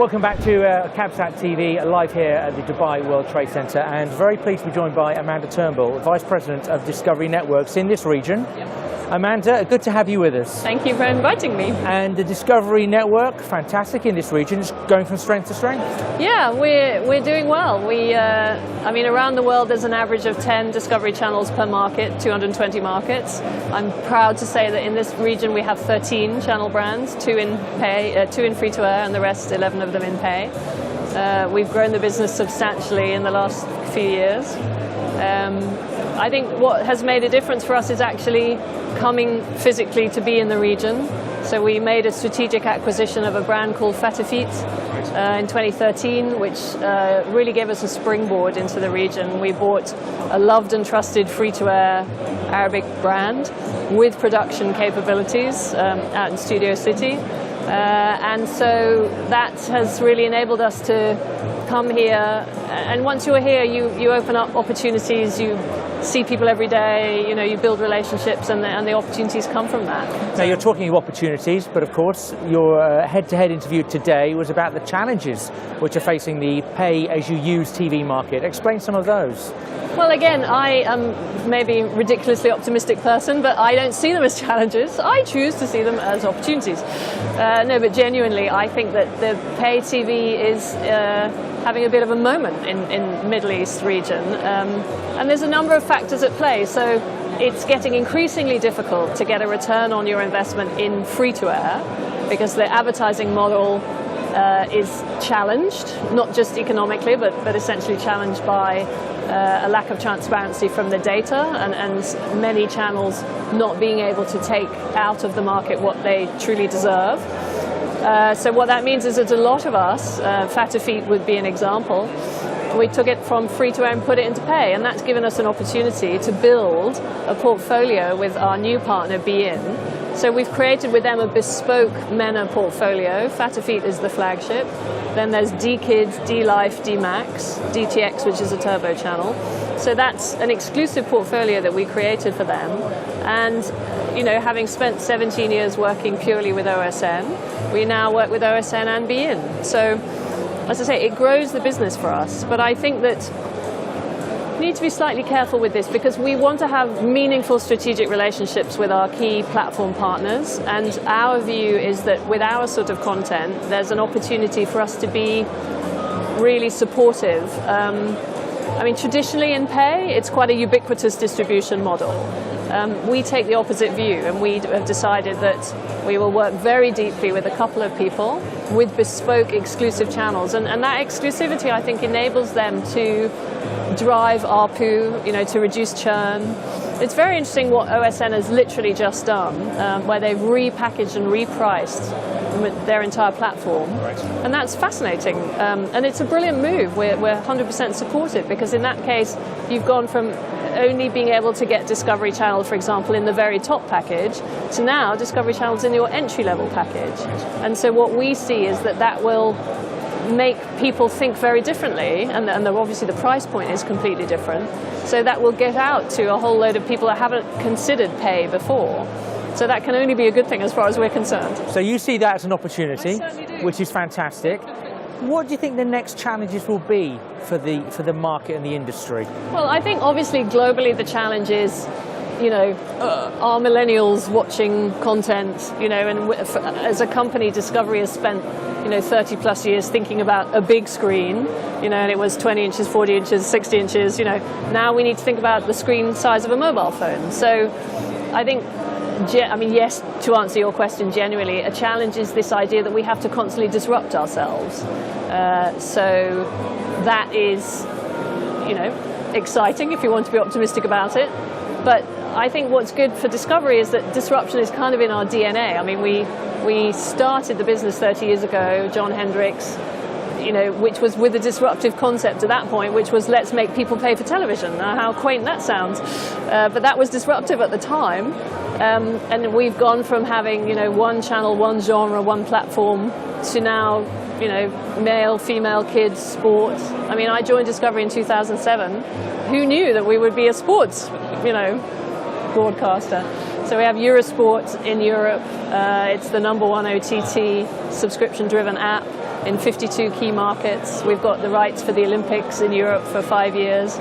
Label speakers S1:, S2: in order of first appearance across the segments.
S1: Welcome back to CABSAT TV, live here at the Dubai World Trade Center, and very pleased to be joined by Amanda Turnbull, Vice President of Discovery Networks in this region. Amanda, good to have you with us.
S2: Thank you for inviting me.
S1: And the Discovery Network, fantastic in this region, it's going from strength to strength.
S2: Yeah, we're doing well. I mean, around the world there's an average of 10 Discovery channels per market, 220 markets. I'm proud to say that in this region we have 13 channel brands, 2 in pay, 2 in free-to-air, and the rest 11 of them in pay. We've grown the business substantially in the last few years. I think what has made a difference for us is actually coming physically to be in the region. So we made a strategic acquisition of a brand called Fatafit in 2013, which really gave us a springboard into the region. We bought a loved and trusted free-to-air Arabic brand with production capabilities out in Studio City. And so that has really enabled us to come here, and once you're here you open up opportunities, you see people every day, you know, you build relationships, and the opportunities come from that.
S1: Now you're talking of opportunities, but of course your head-to-head interview today was about the challenges which are facing the pay-as-you-use TV market. Explain some of those.
S2: Well, again, I am maybe a ridiculously optimistic person, but I don't see them as challenges. I choose to see them as opportunities. No, but genuinely, I think that the pay TV is having a bit of a moment in Middle East region. And there's a number of factors at play. So it's getting increasingly difficult to get a return on your investment in free-to-air because the advertising model is challenged, not just economically, but essentially challenged by a lack of transparency from the data, and many channels not being able to take out of the market what they truly deserve. So what that means is that a lot of us, Fatafit would be an example, we took it from free-to-air and put it into pay, and that's given us an opportunity to build a portfolio with our new partner, Bein. So we've created with them a bespoke MENA portfolio. Fatafit is the flagship. Then there's D-Kids, D-Life, D-Max, DTX, which is a turbo channel. So that's an exclusive portfolio that we created for them. And, you know, having spent 17 years working purely with OSN, we now work with OSN and Bein. So, as I say, it grows the business for us. But I think that we need to be slightly careful with this because we want to have meaningful strategic relationships with our key platform partners, and our view is that with our sort of content there's an opportunity for us to be really supportive. I mean, traditionally in pay it's quite a ubiquitous distribution model. We take the opposite view, and we have decided that we will work very deeply with a couple of people with bespoke exclusive channels, and that exclusivity I think enables them to drive ARPU, you know, to reduce churn. It's very interesting what OSN has literally just done, where they've repackaged and repriced their entire platform. Right. And that's fascinating, and it's a brilliant move. We're 100% supportive, because in that case you've gone from only being able to get Discovery Channel, for example, in the very top package, to now Discovery Channel's in your entry-level package. And so what we see is that that will make people think very differently, and obviously the price point is completely different. So that will get out to a whole load of people that haven't considered pay before. So that can only be a good thing as far as we're concerned.
S1: So you see that as an opportunity,
S2: do.
S1: Which is fantastic. What do you think the next challenges will be for the market and the industry? Well,
S2: I think obviously globally the challenge is, you know, are millennials watching content, you know, and as a company, Discovery has spent, you know, 30 plus years thinking about a big screen, you know, and it was 20 inches, 40 inches, 60 inches, you know. Now we need to think about the screen size of a mobile phone. So I think, I mean, yes, to answer your question genuinely, a challenge is this idea that we have to constantly disrupt ourselves. So that is, you know, exciting if you want to be optimistic about it. But I think what's good for Discovery is that disruption is kind of in our DNA. I mean, we started the business 30 years ago, John Hendricks, you know, which was with a disruptive concept at that point, which was let's make people pay for television. How quaint that sounds. But that was disruptive at the time. And we've gone from having, you know, one channel, one genre, one platform, to now, you know, male, female, kids, sports. I mean, I joined Discovery in 2007. Who knew that we would be a sports, you know, broadcaster? So we have Eurosport in Europe. It's the #1 OTT subscription-driven app. in 52 key markets. We've got the rights for the Olympics in Europe for 5 years.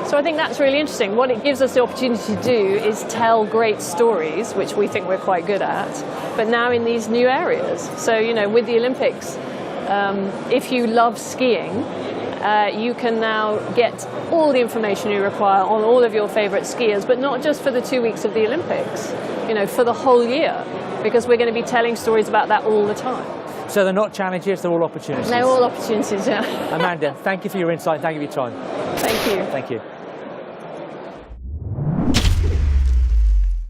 S2: So I think that's really interesting. What it gives us the opportunity to do is tell great stories, which we think we're quite good at, but now in these new areas. So, you know, with the Olympics, if you love skiing, you can now get all the information you require on all of your favorite skiers, but not just for the 2 weeks of the Olympics, you know, for the whole year, because we're going to be telling stories about that all the time.
S1: So they're not challenges, they're all opportunities.
S2: They're all opportunities, yeah.
S1: Amanda, thank you for your insight, thank you for your time.
S2: Thank you.
S1: Thank you.